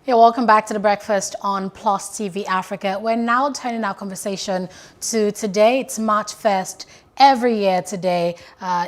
Yeah, welcome back to The Breakfast on Plus TV Africa. We're now turning our conversation to today. It's March 1st. Every year today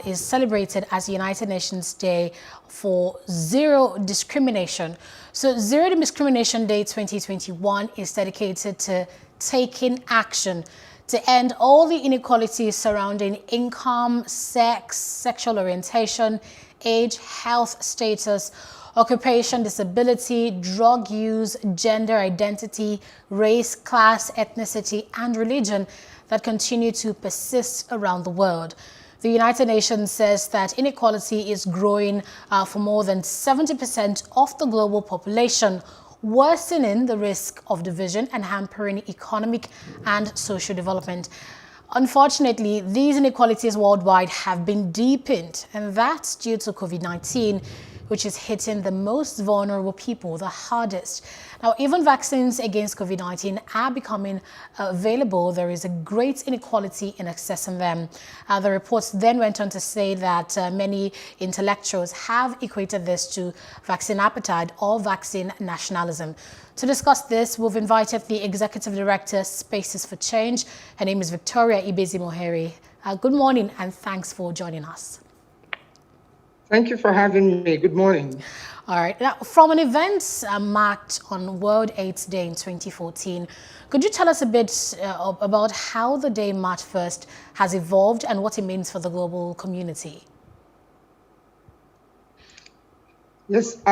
is celebrated as the United Nations Day for Zero Discrimination. So Zero Discrimination Day 2021 is dedicated to taking action to end all the inequalities surrounding income, sex, sexual orientation, age, health status, occupation, disability, drug use, gender identity, race, class, ethnicity, and religion that continue to persist around the world. The United Nations says that inequality is growing for more than 70% of the global population, worsening the risk of division and hampering economic and social development. Unfortunately, these inequalities worldwide have been deepened, and that's due to COVID-19, which is hitting the most vulnerable people the hardest. Now, even vaccines against COVID-19 are becoming available. There is a great inequality in accessing them. The reports then went on to say that many intellectuals have equated this to vaccine appetite or vaccine nationalism. To discuss this, we've invited the Executive Director, Spaces for Change. Her name is Victoria Ibezi-Mohere. Good morning and thanks for joining us. Thank you for having me. Good morning. All right. Now, from an event marked on World AIDS Day in 2014, could you tell us a bit about how the day March 1st has evolved and what it means for the global community? Yes,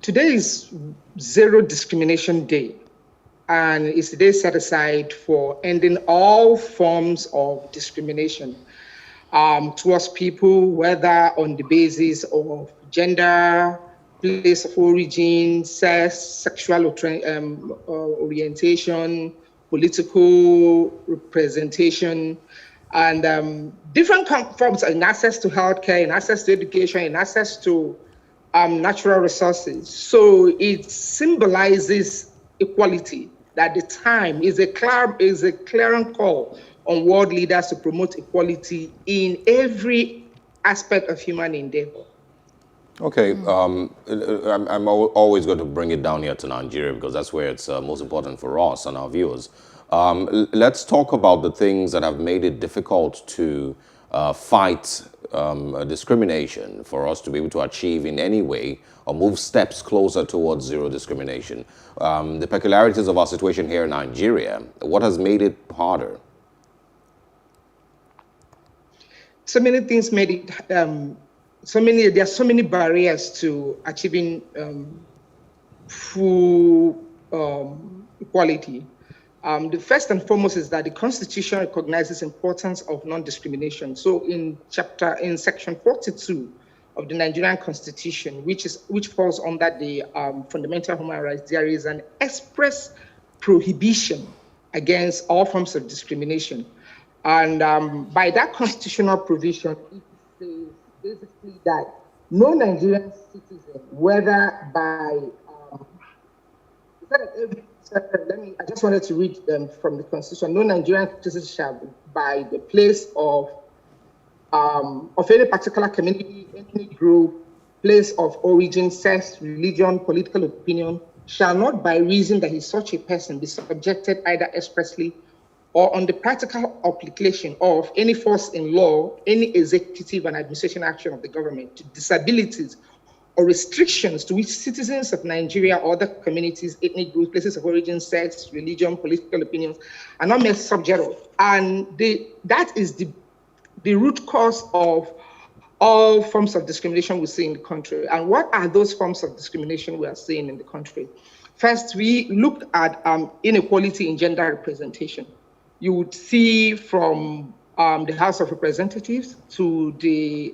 today is Zero Discrimination Day, and it's a day set aside for ending all forms of discrimination towards people, whether on the basis of gender, place of origin, sex, sexual orientation, political representation, and different forms in access to healthcare, in access to education, in access to natural resources. So it symbolizes equality, that the time is a clarion call on world leaders to promote equality in every aspect of human endeavor. Okay, I'm always going to bring it down here to Nigeria because that's where it's most important for us and our viewers. Let's talk about the things that have made it difficult to fight discrimination, for us to be able to achieve in any way or move steps closer towards zero discrimination. The peculiarities of our situation here in Nigeria, what has made it harder? So many things made it, there are so many barriers to achieving full equality. The first and foremost is that the Constitution recognizes importance of non-discrimination. So in section 42 of the Nigerian Constitution, which falls under the fundamental human rights, there is an express prohibition against all forms of discrimination. And by that constitutional provision, it says basically that no Nigerian citizen, whether by, I just wanted to read them from the Constitution. No Nigerian citizen shall, by the place of any particular community, ethnic group, place of origin, sex, religion, political opinion, shall not, by reason that he's such a person, be subjected either expressly or on the practical application of any force in law, any executive and administration action of the government to disabilities or restrictions to which citizens of Nigeria or other communities, ethnic groups, places of origin, sex, religion, political opinions are not made subject of. And that is the root cause of all forms of discrimination we see in the country. And what are those forms of discrimination we are seeing in the country? First, we looked at inequality in gender representation. You would see from the House of Representatives to the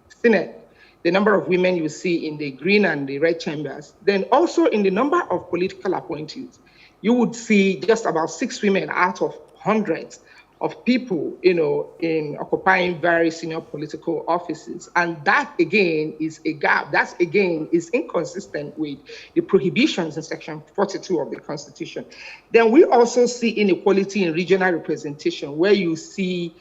Senate, the number of women you see in the green and the red chambers. Then also in the number of political appointees, you would see just about 6 women out of hundreds of people, in occupying very senior political offices. And that again is a gap. That again is inconsistent with the prohibitions in section 42 of the Constitution. Then we also see inequality in regional representation, where you see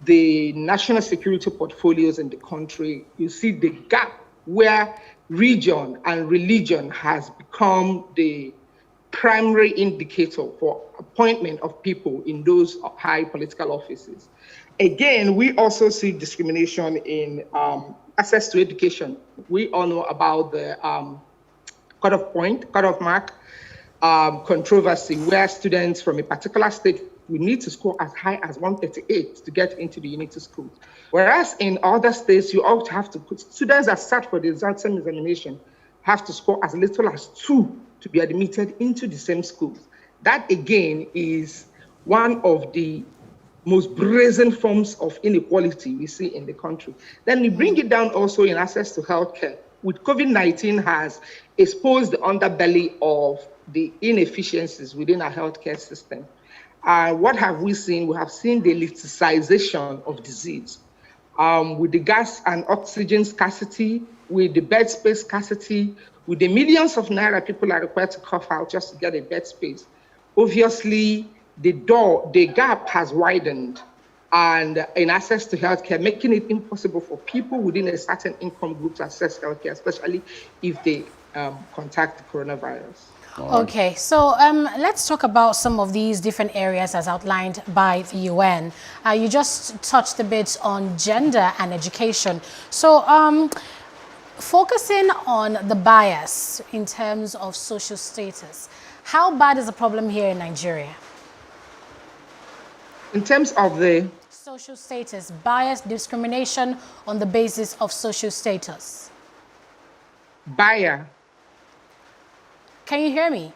the national security portfolios in the country. You see the gap where region and religion has become the primary indicator for appointment of people in those high political offices. Again, we also see discrimination in access to education. We all know about the cutoff mark controversy, where students from a particular state will need to score as high as 138 to get into the unity schools. Whereas in other states, you also have to put students that sat for the same examination have to score as little as 2 to be admitted into the same schools. That again is one of the most brazen forms of inequality we see in the country. Then we bring it down also in access to healthcare. With COVID-19 has exposed the underbelly of the inefficiencies within our healthcare system. What have we seen? We have seen the politicization of disease. With the gas and oxygen scarcity, with the bed space scarcity, with the millions of naira people are required to cough out just to get a bed space. Obviously, the gap has widened and in access to healthcare, making it impossible for people within a certain income group to access healthcare, especially if they contact the coronavirus. Okay, so let's talk about some of these different areas as outlined by the UN. You just touched a bit on gender and education. So focusing on the bias in terms of social status, how bad is the problem here in Nigeria? In terms of the social status, bias, discrimination on the basis of social status. Buyer. Can you hear me?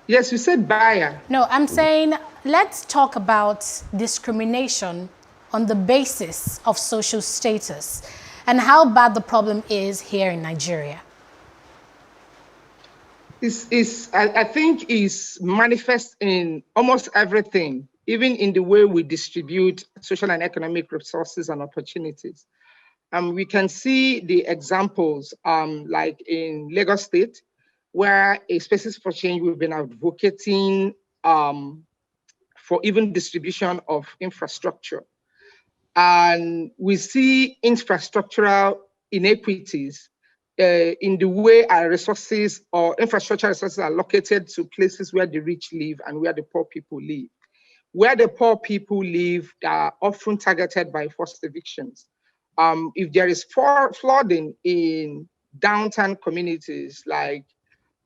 Yes, you said buyer. No, I'm saying let's talk about discrimination on the basis of social status and how bad the problem is here in Nigeria. I think is manifest in almost everything, even in the way we distribute social and economic resources and opportunities. We can see the examples like in Lagos State, where a Spaces for Change, we've been advocating for even distribution of infrastructure. And we see infrastructural inequities in the way our resources or infrastructure resources are located to places where the rich live and where the poor people live. Where the poor people live, they are often targeted by forced evictions. If there is flooding in downtown communities like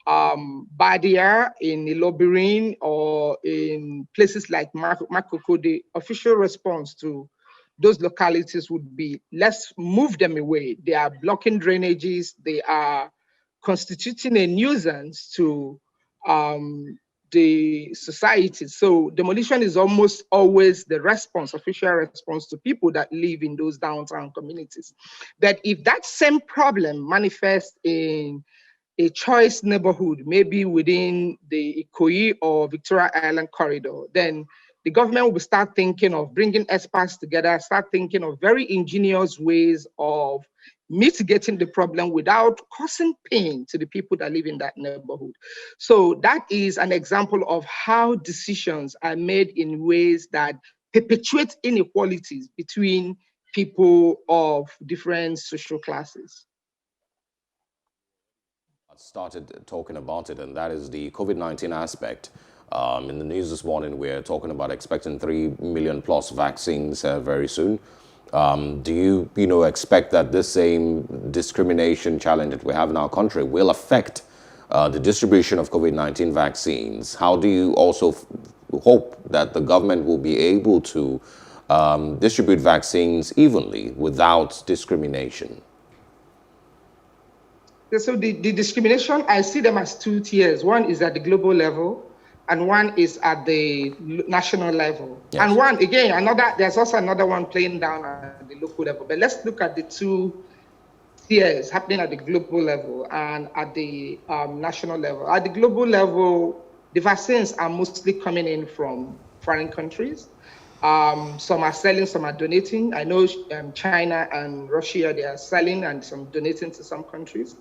Badia, in Ilobirin, or in places like Makoko, the official response to those localities would be, let's move them away. They are blocking drainages. They are constituting a nuisance to the society. So demolition is almost always the response, official response to people that live in those downtown communities. But if that same problem manifests in a choice neighborhood, maybe within the Ikoyi or Victoria Island corridor, then the government will start thinking of bringing experts together, start thinking of very ingenious ways of mitigating the problem without causing pain to the people that live in that neighborhood. So that is an example of how decisions are made in ways that perpetuate inequalities between people of different social classes. Started talking about it, and that is the COVID-19 aspect. In the news this morning, we're talking about expecting 3 million plus vaccines very soon. Do you expect that this same discrimination challenge that we have in our country will affect the distribution of COVID-19 vaccines? How do you also hope that the government will be able to distribute vaccines evenly without discrimination? So the discrimination, I see them as 2 tiers. One is at the global level, and one is at the national level. Yes. And one, again, there's also another one playing down at the local level. But let's look at the 2 tiers happening at the global level and at the national level. At the global level, the vaccines are mostly coming in from foreign countries. Some are selling, some are donating. I know China and Russia, they are selling and some donating to some countries.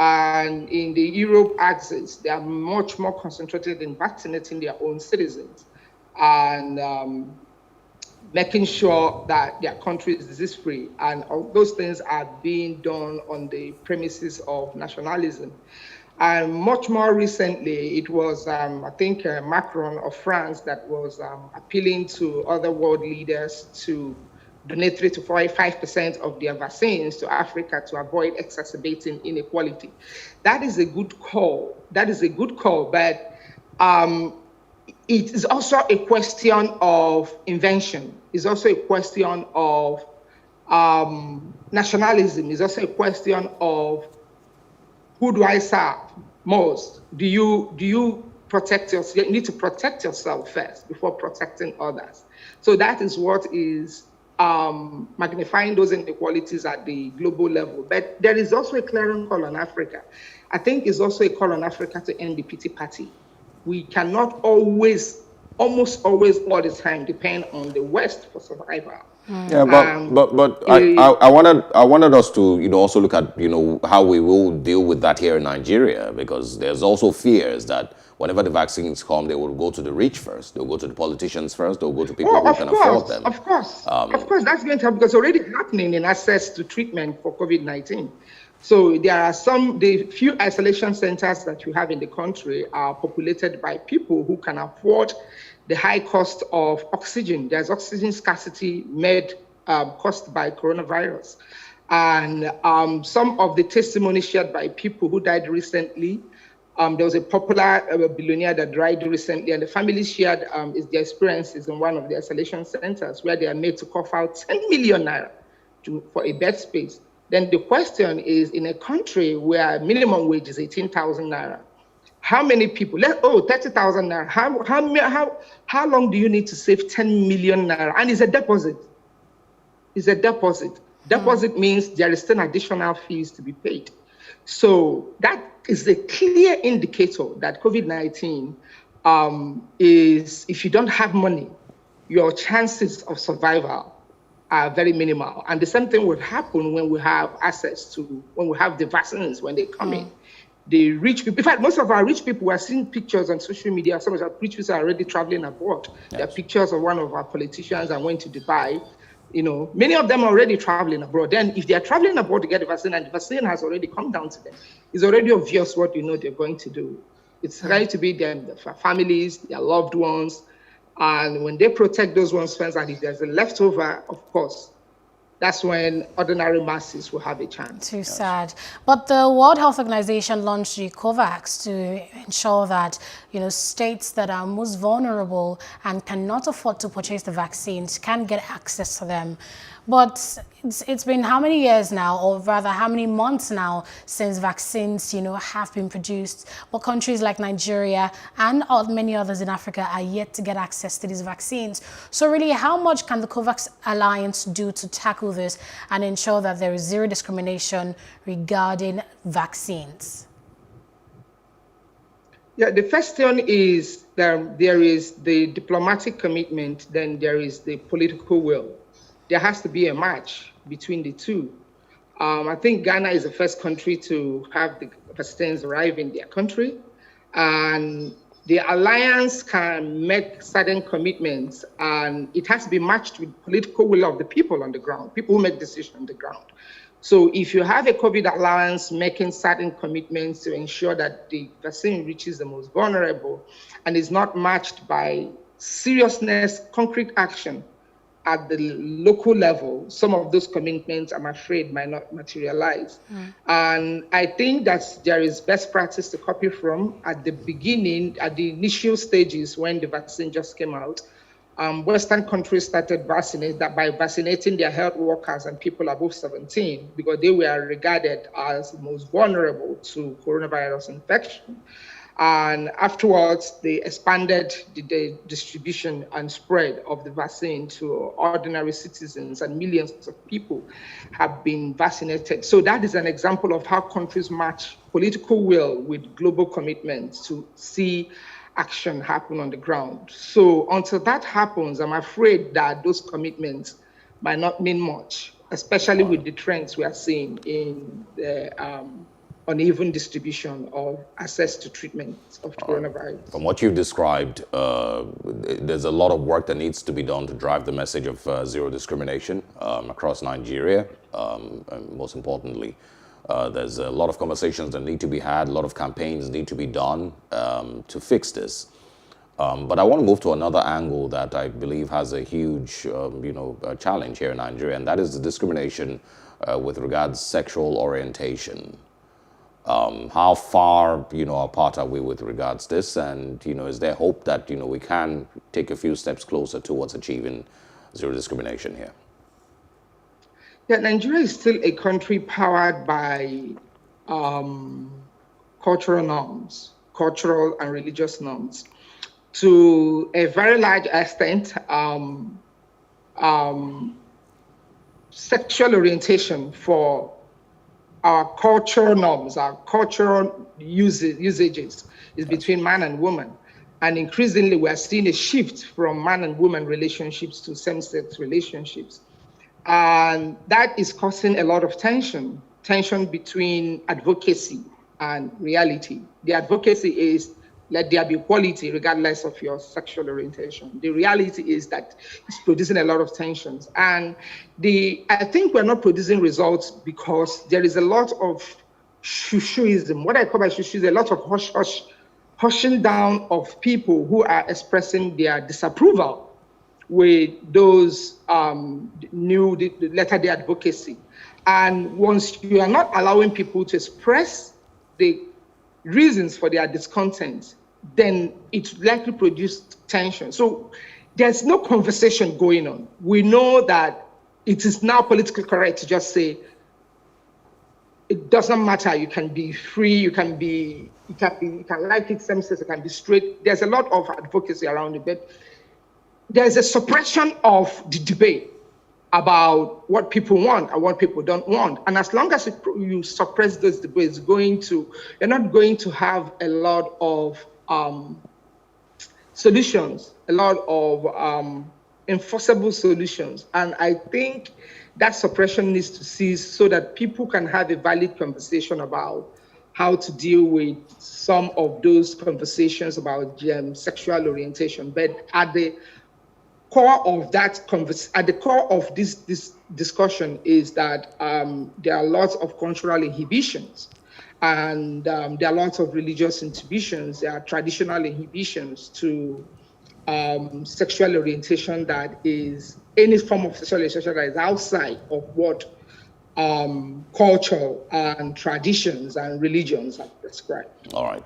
And in the Europe axis, they are much more concentrated in vaccinating their own citizens. And making sure that their country is disease-free. And all those things are being done on the premises of nationalism. And much more recently, it was, I think, Macron of France that was appealing to other world leaders to donate 3 to 5% of their vaccines to Africa to avoid exacerbating inequality. That is a good call. That is a good call, but it is also a question of invention. It's also a question of nationalism. It's also a question of who do I serve most? Do you protect yourself? You need to protect yourself first before protecting others. So that is what is magnifying those inequalities at the global level. But there is also a clarion call on Africa. I think it's also a call on Africa to end the pity party. We cannot always, almost always all the time, depend on the West for survival. Yeah, but I wanted us to also look at how we will deal with that here in Nigeria, because there's also fears that whenever the vaccines come, they will go to the rich first. They'll go to the politicians first. They'll go to people who can afford them. Of course, that's going to happen, because already happening in access to treatment for COVID-19. So there are the few isolation centers that you have in the country are populated by people who can afford the high cost of oxygen. There's oxygen scarcity made caused by coronavirus. And some of the testimonies shared by people who died recently, there was a popular billionaire that died recently, and the family shared their experiences in one of the isolation centers where they are made to cough out 10 million naira for a bed space. Then the question is, in a country where minimum wage is 18,000 naira, how many people, 30,000 naira, how long do you need to save 10 million naira? And it's a deposit. It's a deposit. Deposit means there is still additional fees to be paid. So that is a clear indicator that COVID-19 is, if you don't have money, your chances of survival are very minimal. And the same thing would happen when we have when we have the vaccines, when they come in. The rich people, in fact, most of our rich people, are seeing pictures on social media. Some of our rich people are already traveling abroad. Yes. There are pictures of one of our politicians that went to Dubai. Many of them are already traveling abroad. Then if they are traveling abroad to get the vaccine and the vaccine has already come down to them, it's already obvious what they're going to do. It's going to be their families, their loved ones. And when they protect those ones first, and if there's a leftover, of course, that's when ordinary masses will have a chance. Too sad. But the World Health Organization launched the COVAX to ensure that, states that are most vulnerable and cannot afford to purchase the vaccines can get access to them. But it's been how many years now, or rather how many months now, since vaccines, have been produced. But countries like Nigeria and many others in Africa are yet to get access to these vaccines. So really, how much can the COVAX Alliance do to tackle this and ensure that there is zero discrimination regarding vaccines? Yeah, the first thing is that there is the diplomatic commitment, then there is the political will. There has to be a match between the two. I think Ghana is the first country to have the vaccines arrive in their country. And the alliance can make certain commitments, and it has to be matched with political will of the people on the ground, people who make decisions on the ground. So if you have a COVID alliance making certain commitments to ensure that the vaccine reaches the most vulnerable and is not matched by seriousness, concrete action at the local level, some of those commitments, I'm afraid, might not materialize. And I think that there is best practice to copy from at the beginning, at the initial stages when the vaccine just came out. Western countries started by vaccinating their health workers and people above 17 because they were regarded as the most vulnerable to coronavirus infection. And afterwards, they expanded the distribution and spread of the vaccine to ordinary citizens, and millions of people have been vaccinated. So that is an example of how countries match political will with global commitments to see action happen on the ground. So until that happens, I'm afraid that those commitments might not mean much, especially with the trends we are seeing in the uneven distribution of access to treatment of coronavirus. From what you've described, there's a lot of work that needs to be done to drive the message of zero discrimination across Nigeria. And most importantly, there's a lot of conversations that need to be had, a lot of campaigns need to be done to fix this. But I want to move to another angle that I believe has a huge, challenge here in Nigeria, and that is the discrimination with regards to sexual orientation. How far, apart are we with regards to this? And, is there hope that, we can take a few steps closer towards achieving zero discrimination here? Yeah, Nigeria is still a country powered by cultural norms, cultural and religious norms. To a very large extent, sexual orientation for our cultural norms, our cultural usages is between man and woman. And increasingly, we are seeing a shift from man and woman relationships to same-sex relationships. And that is causing a lot of tension between advocacy and reality. The advocacy is let there be equality regardless of your sexual orientation. The reality is that it's producing a lot of tensions. And I think we're not producing results because there is a lot of shushuism. What I call by shushu is a lot of hushing down of people who are expressing their disapproval with those the letter-day advocacy. And once you are not allowing people to express the reasons for their discontent, then it likely produce tension. So there's no conversation going on. We know that it is now politically correct to just say, it doesn't matter, you can be free, you can like it, same sex, you can be straight. There's a lot of advocacy around it, but there's a suppression of the debate about what people want and what people don't want. And as long as you suppress those debates, you're not going to have a lot of solutions, a lot of enforceable solutions. And I think that suppression needs to cease so that people can have a valid conversation about how to deal with some of those conversations about sexual orientation. But at the core of this discussion is that there are lots of cultural inhibitions, and there are lots of religious inhibitions. There are traditional inhibitions to sexual orientation, that is any form of sexual orientation that is outside of what culture and traditions and religions have prescribed. All right.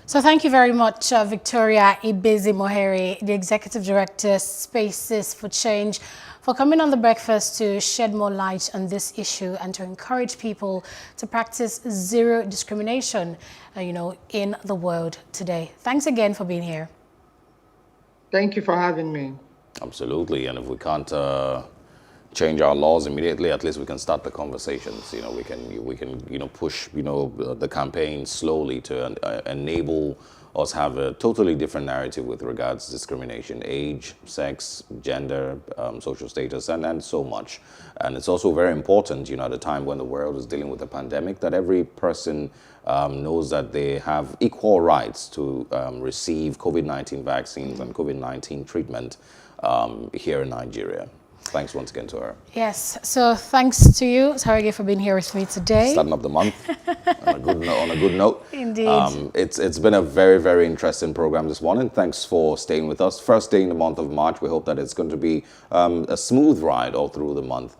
So thank you very much, Victoria Ibezi-Mohere, the Executive Director, Spaces for Change, for coming on The Breakfast to shed more light on this issue and to encourage people to practice zero discrimination, in the world today. Thanks again for being here. Thank you for having me. Absolutely. And if we can't change our laws immediately, at least we can start the conversations. We can push the campaign slowly to enable us have a totally different narrative with regards to discrimination, age, sex, gender, social status, and so much. And it's also very important, at a time when the world is dealing with a pandemic, that every person knows that they have equal rights to receive COVID-19 vaccines and COVID-19 treatment here in Nigeria. Thanks once again to her. Yes, so thanks to you, Sarage, for being here with me today. Starting up the month on a good note. Indeed. It's been a very, very interesting program this morning. Thanks for staying with us. First day in the month of March. We hope that it's going to be a smooth ride all through the month.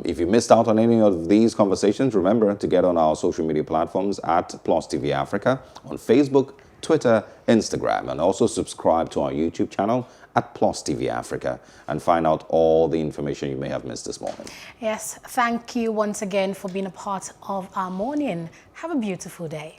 If you missed out on any of these conversations, remember to get on our social media platforms at Plus TV Africa on Facebook, Twitter, Instagram, and also subscribe to our YouTube channel at Plus TV Africa and find out all the information you may have missed this morning. Yes, thank you once again for being a part of our morning. Have a beautiful day.